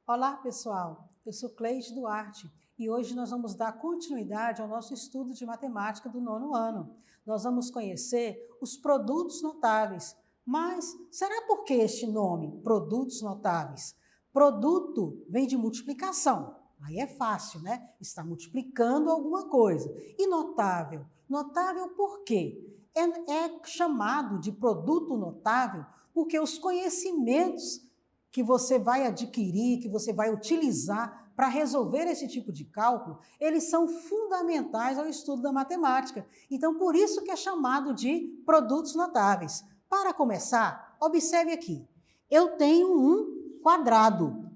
Olá, pessoal! Eu sou Cleide Duarte e hoje nós vamos dar continuidade ao nosso estudo de matemática do 9º ano. Nós vamos conhecer os produtos notáveis. Mas será por que este nome, produtos notáveis? Produto vem de multiplicação. Aí é fácil, né? Está multiplicando alguma coisa. E notável? Notável por quê? É chamado de produto notável porque os conhecimentos que você vai adquirir, que você vai utilizar para resolver esse tipo de cálculo, eles são fundamentais ao estudo da matemática. Então, por isso que é chamado de produtos notáveis. Para começar, observe aqui. Eu tenho um quadrado.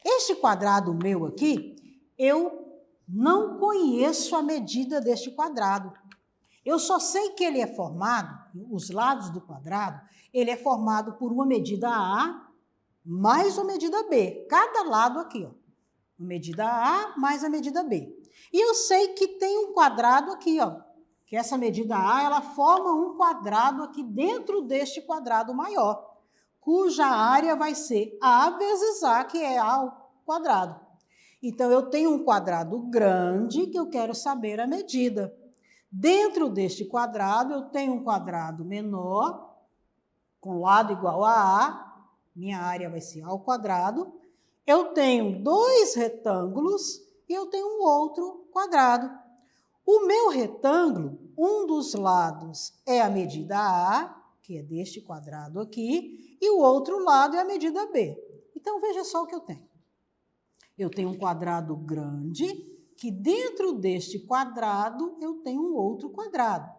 Este quadrado meu aqui, eu não conheço a medida deste quadrado. Eu só sei que ele é formado, os lados do quadrado, ele é formado por uma medida A mais a medida B. Cada lado aqui, ó. A medida A mais a medida B. E eu sei que tem um quadrado aqui, ó. Que essa medida A, ela forma um quadrado aqui dentro deste quadrado maior, cuja área vai ser A vezes A, que é A ao quadrado. Então, eu tenho um quadrado grande que eu quero saber a medida. Dentro deste quadrado, eu tenho um quadrado menor, com lado igual a A, minha área vai ser A ao quadrado. Eu tenho dois retângulos e eu tenho um outro quadrado. O meu retângulo, um dos lados é a medida A, que é deste quadrado aqui, e o outro lado é a medida B. Então, veja só o que eu tenho. Eu tenho um quadrado grande, que dentro deste quadrado eu tenho um outro quadrado,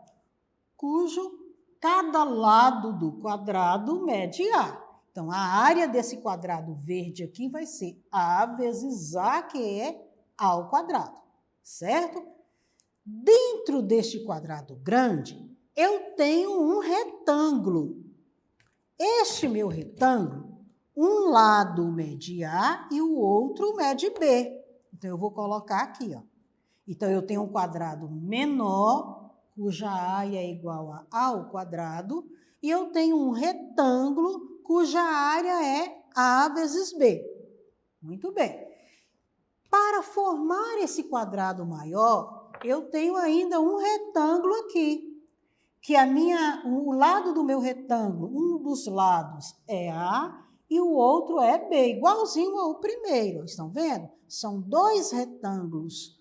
cujo cada lado do quadrado mede A. Então, a área desse quadrado verde aqui vai ser A vezes A, que é A ao quadrado, certo? Dentro deste quadrado grande, eu tenho um retângulo. Este meu retângulo, um lado mede A e o outro mede B. Então, eu vou colocar aqui, ó. Então, eu tenho um quadrado menor, cuja área é igual a A ao quadrado, e eu tenho um retângulo cuja área é A vezes B. Muito bem. Para formar esse quadrado maior, eu tenho ainda um retângulo aqui, que o lado do meu retângulo, um dos lados é A e o outro é B, igualzinho ao primeiro. Estão vendo? São dois retângulos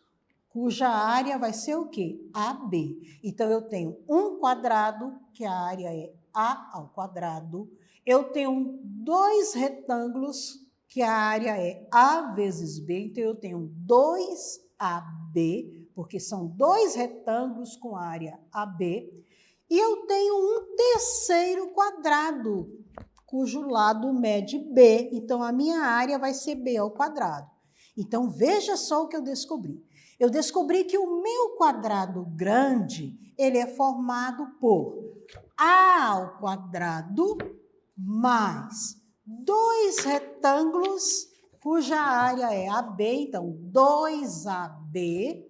cuja área vai ser o quê? AB. Então, eu tenho um quadrado, que a área é A ao quadrado. Eu tenho dois retângulos, que a área é A vezes B. Então, eu tenho 2AB, porque são dois retângulos com área AB. E eu tenho um terceiro quadrado, cujo lado mede B. Então, a minha área vai ser B ao quadrado. Então, veja só o que eu descobri. Eu descobri que o meu quadrado grande, ele é formado por A ao quadrado mais dois retângulos, cuja área é AB, então 2AB,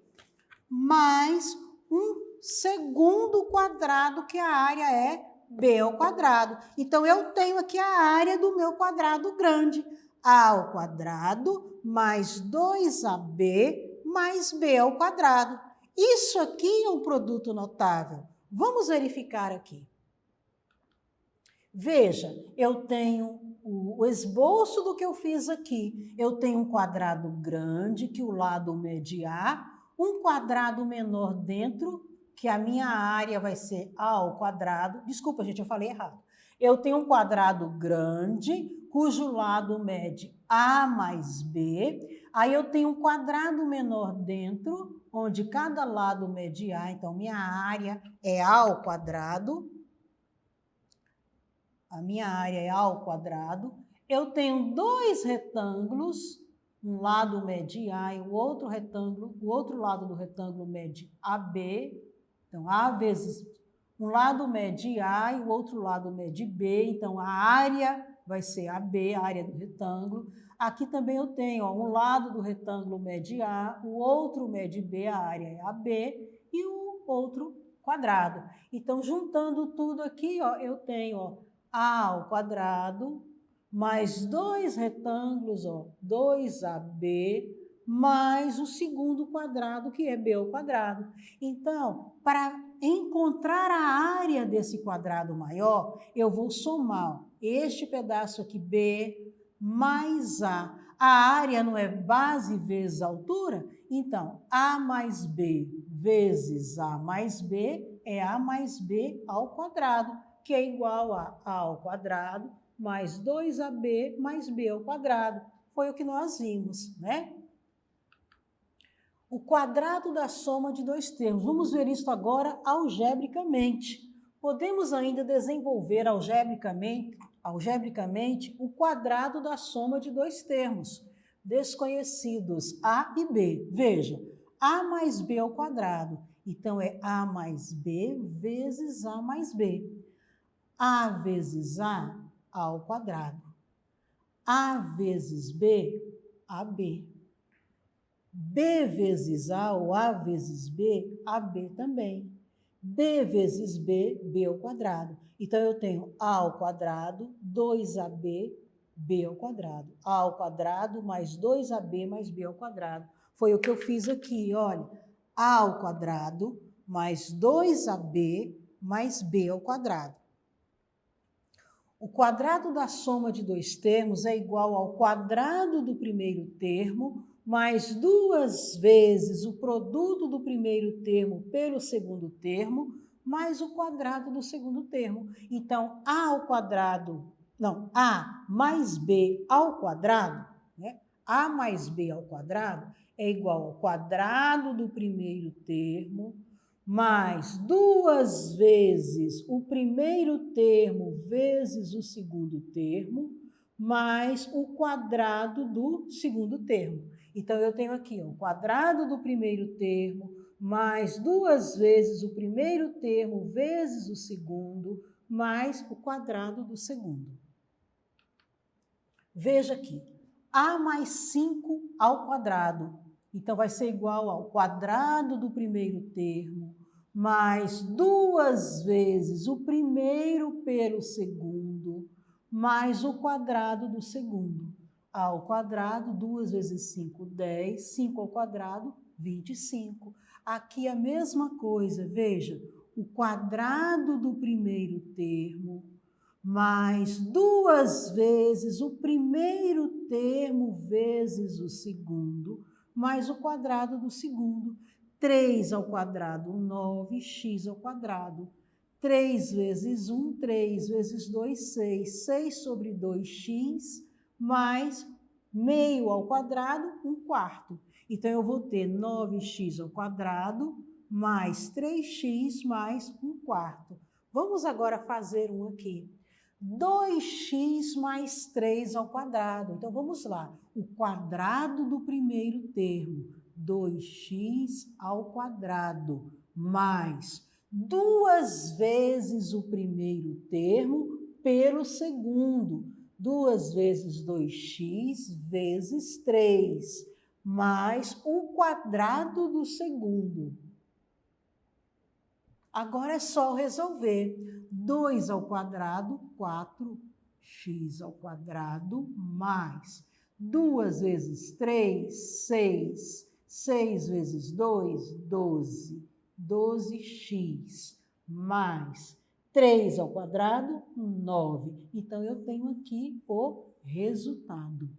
mais um segundo quadrado, que a área é B ao quadrado. Então, eu tenho aqui a área do meu quadrado grande, A ao quadrado mais 2AB mais B ao quadrado. Isso aqui é um produto notável. Vamos verificar aqui. Veja, eu tenho o esboço do que eu fiz aqui. Eu tenho um quadrado grande, que o lado mede A, um quadrado menor dentro, que a minha área vai ser A ao quadrado. Desculpa, gente, eu falei errado. Eu tenho um quadrado grande, cujo lado mede A mais B. Aí eu tenho um quadrado menor dentro, onde cada lado mede A. Então, minha área é A ao quadrado. A minha área é A ao quadrado. Eu tenho dois retângulos, um lado mede A e o outro lado do retângulo mede AB. Então, A vezes, um lado mede A e o outro lado mede B. Então, a área vai ser AB, a área do retângulo. Aqui também eu tenho, ó, um lado do retângulo mede A, o outro mede B, a área é AB, e o outro quadrado. Então, juntando tudo aqui, ó, eu tenho, ó, A ao quadrado mais 2 retângulos, ó, 2AB, mais o segundo quadrado, que é B ao quadrado. Então, para encontrar a área desse quadrado maior, eu vou somar este pedaço aqui, B, mais A. A área não é base vezes altura? Então, A mais B vezes A mais B é A mais B ao quadrado, que é igual a A ao quadrado mais 2AB mais B ao quadrado. Foi o que nós vimos, né? O quadrado da soma de dois termos. Vamos ver isso agora algebricamente. Podemos ainda desenvolver algebricamente o quadrado da soma de dois termos desconhecidos, A e B. Veja, A mais B ao quadrado. Então, é A mais B vezes A mais B. A vezes A ao quadrado. A vezes B, AB. B vezes A ou A vezes B, AB também. B vezes B, B ao quadrado. Então, eu tenho A ao quadrado, 2AB, B ao quadrado. A ao quadrado mais 2AB mais B ao quadrado. Foi o que eu fiz aqui, olha. A ao quadrado mais 2AB mais B ao quadrado. O quadrado da soma de dois termos é igual ao quadrado do primeiro termo mais 2 vezes o produto do primeiro termo pelo segundo termo, mais o quadrado do segundo termo. Então, A ao quadrado, não, A mais B ao quadrado, né? A mais B ao quadrado é igual ao quadrado do primeiro termo, mais 2 vezes o primeiro termo vezes o segundo termo, mais o quadrado do segundo termo. Então, eu tenho aqui o quadrado do primeiro termo, mais 2 vezes o primeiro termo vezes o segundo, mais o quadrado do segundo. Veja aqui, A mais 5 ao quadrado. Então, vai ser igual ao quadrado do primeiro termo, mais 2 vezes o primeiro pelo segundo, mais o quadrado do segundo. A ao quadrado, 2 vezes 5, 10. 5 ao quadrado, 25. Aqui a mesma coisa, veja, o quadrado do primeiro termo, mais 2 vezes o primeiro termo vezes o segundo, mais o quadrado do segundo. 3 ao quadrado, 9, x ao quadrado. 3 vezes 1, 3 vezes 2, 6. 6 sobre 2x, mais meio ao quadrado, 1/4. Então, eu vou ter 9x ao quadrado, mais 3x, mais 1/4. Vamos agora fazer um aqui. 2x mais 3 ao quadrado. Então, vamos lá. O quadrado do primeiro termo, 2x ao quadrado, mais 2 vezes o primeiro termo pelo segundo. 2 vezes 2x vezes 3, mais o quadrado do segundo. Agora é só resolver. 2 ao quadrado, 4x ao quadrado, mais 2 vezes 3, 6. 6 vezes 2, 12. 12x, mais 3 ao quadrado, 9. Então, eu tenho aqui o resultado.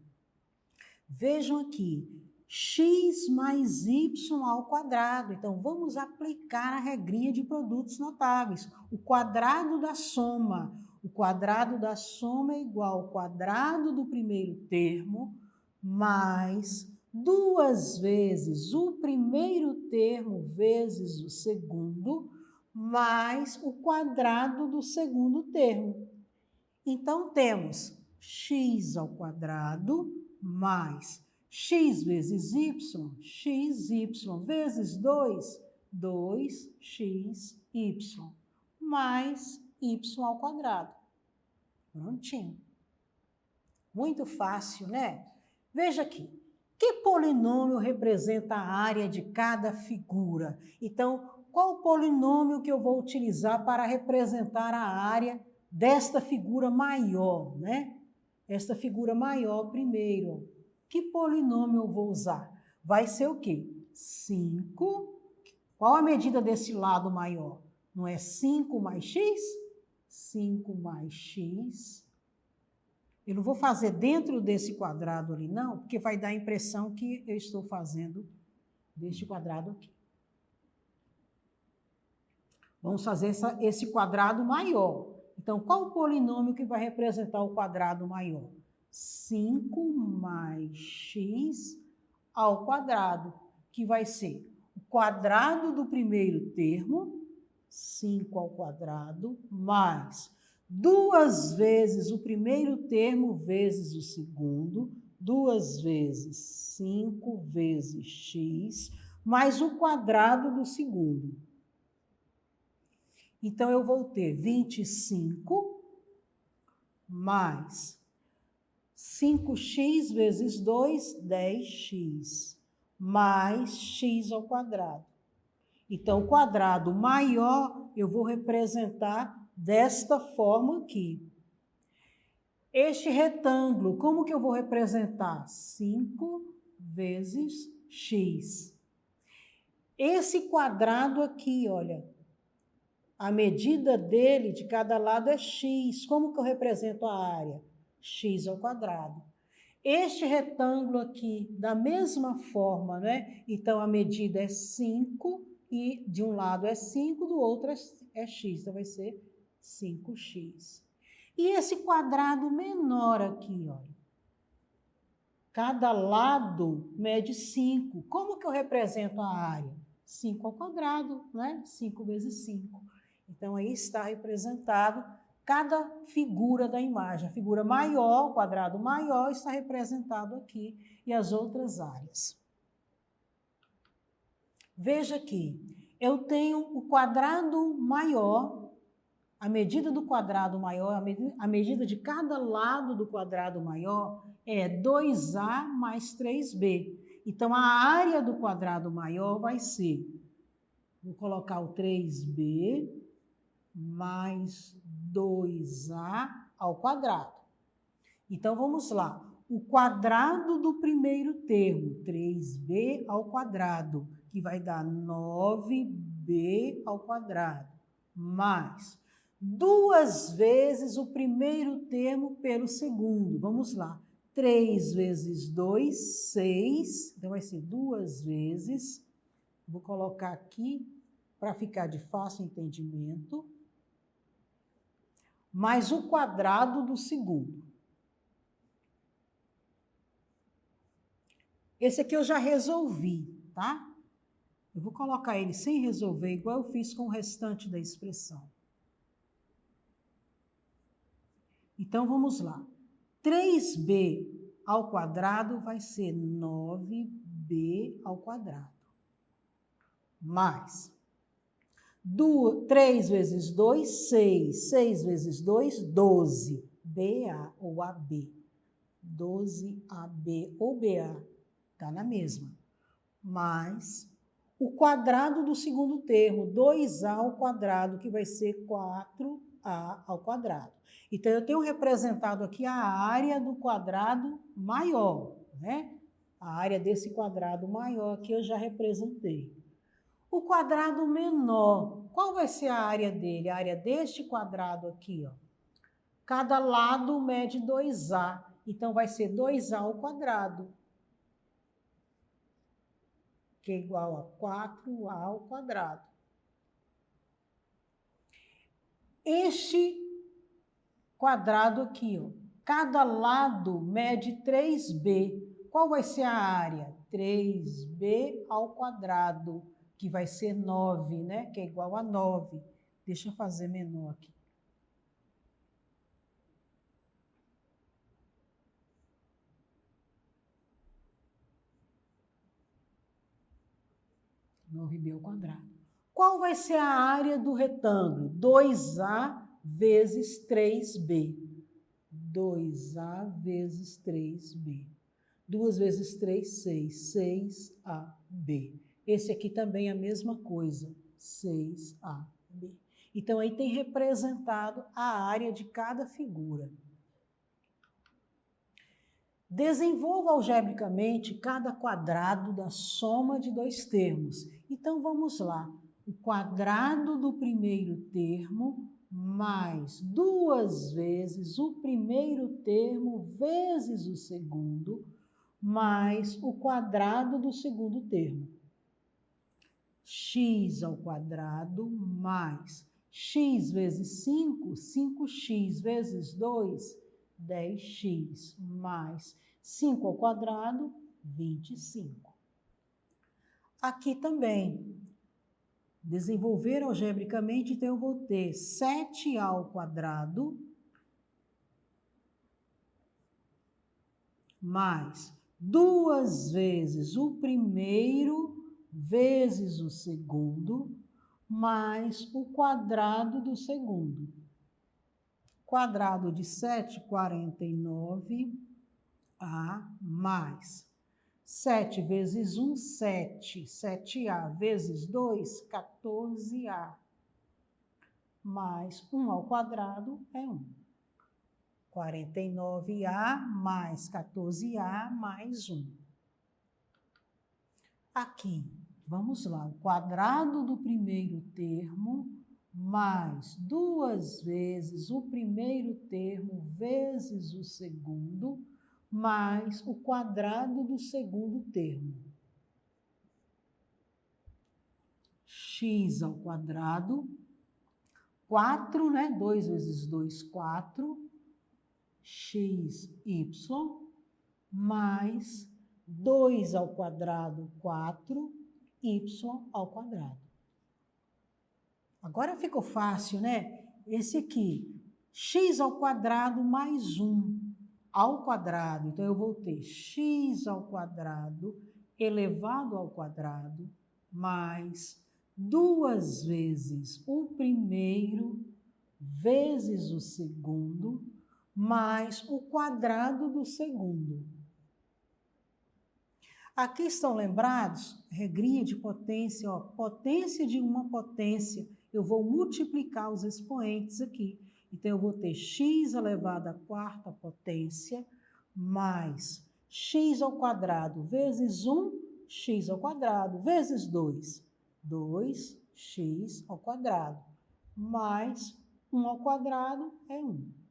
Vejam aqui, x mais y ao quadrado. Então, vamos aplicar a regrinha de produtos notáveis. O quadrado da soma. O quadrado da soma é igual ao quadrado do primeiro termo, mais 2 vezes o primeiro termo vezes o segundo, mais o quadrado do segundo termo. Então, temos x ao quadrado mais x vezes y, xy vezes 2, 2xy, mais y ao quadrado. Prontinho. Muito fácil, né? Veja aqui. Que polinômio representa a área de cada figura? Então, qual polinômio que eu vou utilizar para representar a área desta figura maior, né? esta figura maior primeiro. Que polinômio eu vou usar? Vai ser o quê? 5. Qual a medida desse lado maior? Não é 5 mais x? 5 mais x. Eu não vou fazer dentro desse quadrado ali, não, porque vai dar a impressão que eu estou fazendo deste quadrado aqui. Vamos fazer esse quadrado maior. Então, qual o polinômio que vai representar o quadrado maior? 5 mais x ao quadrado, que vai ser o quadrado do primeiro termo, 5 ao quadrado, mais 2 vezes o primeiro termo vezes o segundo, 2 vezes 5 vezes x, mais o quadrado do segundo. Então, eu vou ter 25 mais 5x vezes 2, 10x, mais x ao quadrado. Então, o quadrado maior eu vou representar desta forma aqui. Este retângulo, como que eu vou representar? 5 vezes x. Esse quadrado aqui, olha, a medida dele de cada lado é x. Como que eu represento a área? X ao quadrado. Este retângulo aqui, da mesma forma, né? Então, a medida é 5 e de um lado é 5, do outro é x. Então, vai ser 5x. E esse quadrado menor aqui, olha. Cada lado mede 5. Como que eu represento a área? 5 ao quadrado, né? 5 vezes 5. Então, aí está representado cada figura da imagem. A figura maior, o quadrado maior, está representado aqui, e as outras áreas. Veja aqui, eu tenho o quadrado maior, a medida do quadrado maior, a medida de cada lado do quadrado maior é 2a mais 3b. Então, a área do quadrado maior vai ser, vou colocar o 3b, mais 2a ao quadrado. Então, vamos lá. O quadrado do primeiro termo, 3b ao quadrado, que vai dar 9b ao quadrado, mais 2 vezes o primeiro termo pelo segundo. Vamos lá. 3 vezes 2, 6. Então, vai ser 2 vezes. Vou colocar aqui para ficar de fácil entendimento. Mais o quadrado do segundo. Esse aqui eu já resolvi, tá? Eu vou colocar ele sem resolver, igual eu fiz com o restante da expressão. Então, vamos lá. 3b ao quadrado vai ser 9b ao quadrado. Mais 3 vezes 2, 6. 6 vezes 2, 12. BA ou AB. 12AB ou BA. Está na mesma. Mais o quadrado do segundo termo, 2A ao quadrado, que vai ser 4A ao quadrado. Então, eu tenho representado aqui a área do quadrado maior, né? A área desse quadrado maior que eu já representei. O quadrado menor, qual vai ser a área dele? A área deste quadrado aqui, ó. Cada lado mede 2A, então vai ser 2A ao quadrado, que é igual a 4A ao quadrado. Este quadrado aqui, ó, cada lado mede 3B. Qual vai ser a área? 3B ao quadrado, que vai ser 9, né? Que é igual a 9. Deixa eu fazer menor aqui. (9b ao quadrado). Qual vai ser a área do retângulo? 2A vezes 3B. 2A vezes 3B. 2 vezes 3, 6. 6AB. Esse aqui também é a mesma coisa. 6AB. Então, aí tem representado a área de cada figura. Desenvolva algebricamente cada quadrado da soma de dois termos. Então, vamos lá. O quadrado do primeiro termo mais 2 vezes o primeiro termo vezes o segundo, mais o quadrado do segundo termo. X ao quadrado mais x vezes 5, 5x vezes 2, 10x, mais 5 ao quadrado, 25. Aqui também, desenvolver algebricamente, então eu vou ter 7 ao quadrado mais 2 vezes o primeiro vezes o segundo, mais o quadrado do segundo. Quadrado de 7, 49, A, mais 7 vezes 1, 7. 7A vezes 2, 14A. Mais 1 ao quadrado é 1. 49A mais 14A mais 1. Aqui, vamos lá, o quadrado do primeiro termo mais 2 vezes o primeiro termo vezes o segundo, mais o quadrado do segundo termo. X ao quadrado, 4, né? 2 vezes 2, 4. XY, mais 2 ao quadrado, 4, y ao quadrado. Agora ficou fácil, né? Esse aqui, x ao quadrado mais 1 ao quadrado. Então, eu vou ter x ao quadrado elevado ao quadrado, mais 2 vezes o primeiro vezes o segundo, mais o quadrado do segundo. Aqui estão lembrados? Regrinha de potência, ó, potência de uma potência. Eu vou multiplicar os expoentes aqui. Então, eu vou ter x elevado à quarta potência, mais x ao quadrado vezes 1, x ao quadrado, vezes 2, 2x ao quadrado, mais 1 ao quadrado é 1.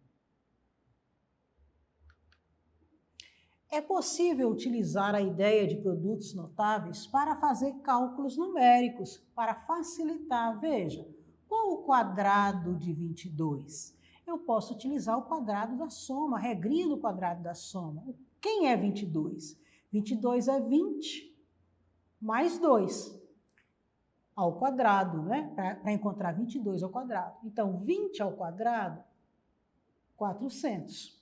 É possível utilizar a ideia de produtos notáveis para fazer cálculos numéricos, para facilitar. Veja, qual o quadrado de 22? Eu posso utilizar o quadrado da soma, a regrinha do quadrado da soma. Quem é 22? 22 é 20 mais 2 ao quadrado, né? Para encontrar 22 ao quadrado. Então, 20 ao quadrado, 400.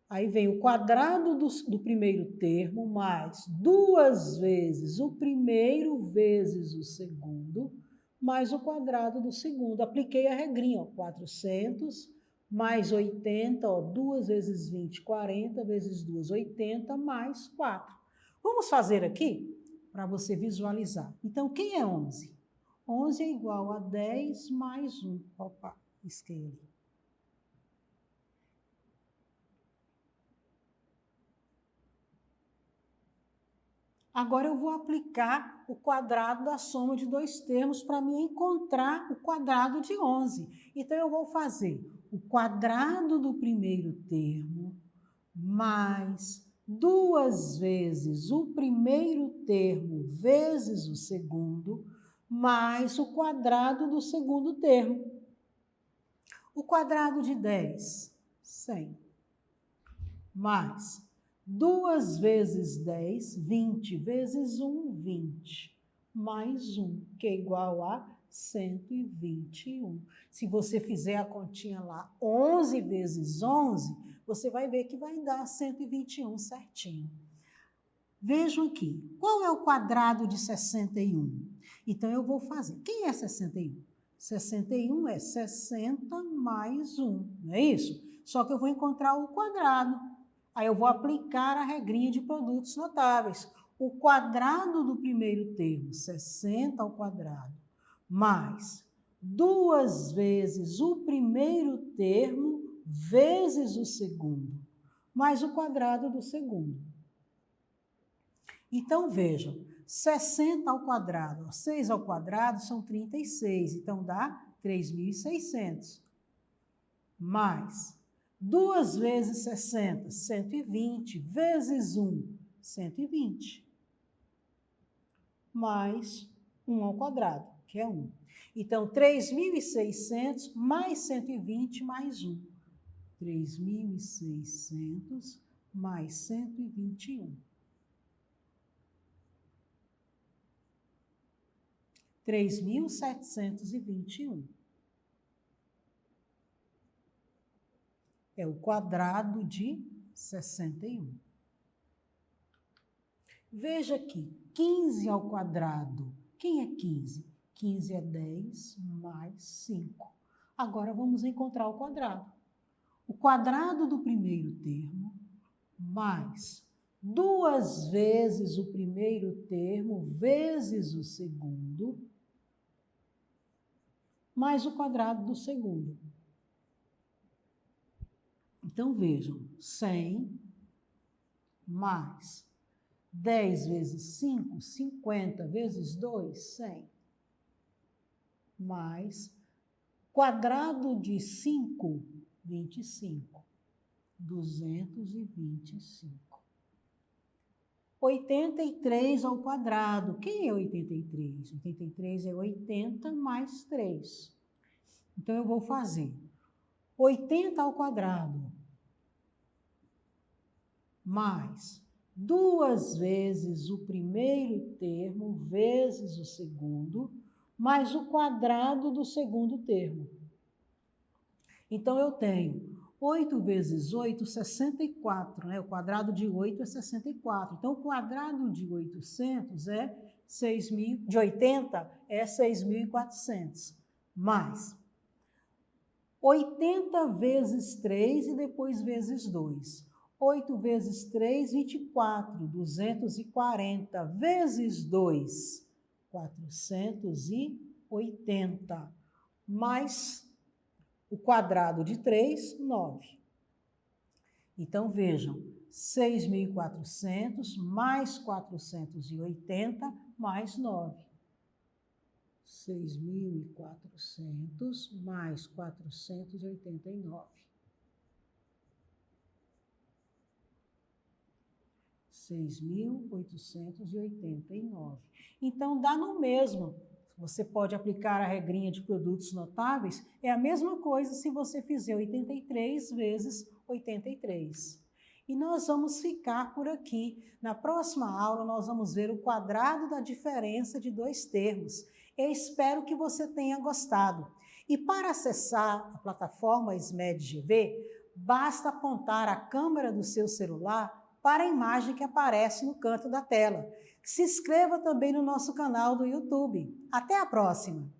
Aí vem o quadrado do primeiro termo, mais 2 vezes o primeiro vezes o segundo, mais o quadrado do segundo. Apliquei a regrinha, ó, 400 mais 80, ó, 2 vezes 20, 40, vezes 2, 80, mais 4. Vamos fazer aqui para você visualizar. Então, quem é 11? 11 é igual a 10 mais 1. Opa, risquei ali. Agora eu vou aplicar o quadrado da soma de dois termos para me encontrar o quadrado de 11. Então, eu vou fazer o quadrado do primeiro termo mais 2 vezes o primeiro termo vezes o segundo, mais o quadrado do segundo termo. O quadrado de 10, 100, mais 2 vezes 10, 20, vezes 1, 20, mais 1, que é igual a 121. Se você fizer a continha lá, 11 vezes 11, você vai ver que vai dar 121 certinho. Vejam aqui, qual é o quadrado de 61? Então, eu vou fazer. Quem é 61? 61 é 60 mais 1, não é isso? Só que eu vou encontrar o quadrado. Aí eu vou aplicar a regrinha de produtos notáveis. O quadrado do primeiro termo, 60 ao quadrado, mais 2 vezes o primeiro termo vezes o segundo, mais o quadrado do segundo. Então, vejam, 60 ao quadrado, 6 ao quadrado são 36, então dá 3.600. Mais 2 vezes 60, 120, vezes 1, 120. Mais 1 ao quadrado, que é 1. Então, 3.600 mais 120 mais 1. 3.600 mais 121. 3.721. É o quadrado de 61. Veja aqui, 15 ao quadrado. Quem é 15? 15 é 10 mais 5. Agora vamos encontrar o quadrado. O quadrado do primeiro termo mais 2 vezes o primeiro termo vezes o segundo, mais o quadrado do segundo. Então, vejam, 100 mais 10 vezes 5, 50 vezes 2, 100. Mais quadrado de 5, 25. 225. 83 ao quadrado. Quem é 83? 83 é 80 mais 3. Então, eu vou fazer 80 ao quadrado mais 2 vezes o primeiro termo vezes o segundo, mais o quadrado do segundo termo. Então, eu tenho 8 vezes 8, 64, né? O quadrado de 8 é 64. Então, o quadrado de 800 é 6.000, de 80 é 6.400, mais 80 vezes 3 e depois vezes 2. 8 vezes 3, 24, 240, vezes 2, 480, mais o quadrado de 3, 9. Então, vejam, 6.400 mais 480 mais 9. 6.400 mais 489. 6.889. Então, dá no mesmo. Você pode aplicar a regrinha de produtos notáveis, é a mesma coisa se você fizer 83 vezes 83. E nós vamos ficar por aqui. Na próxima aula, nós vamos ver o quadrado da diferença de dois termos. Eu espero que você tenha gostado. E para acessar a plataforma SMED-GV, basta apontar a câmera do seu celular para a imagem que aparece no canto da tela. Se inscreva também no nosso canal do YouTube. Até a próxima!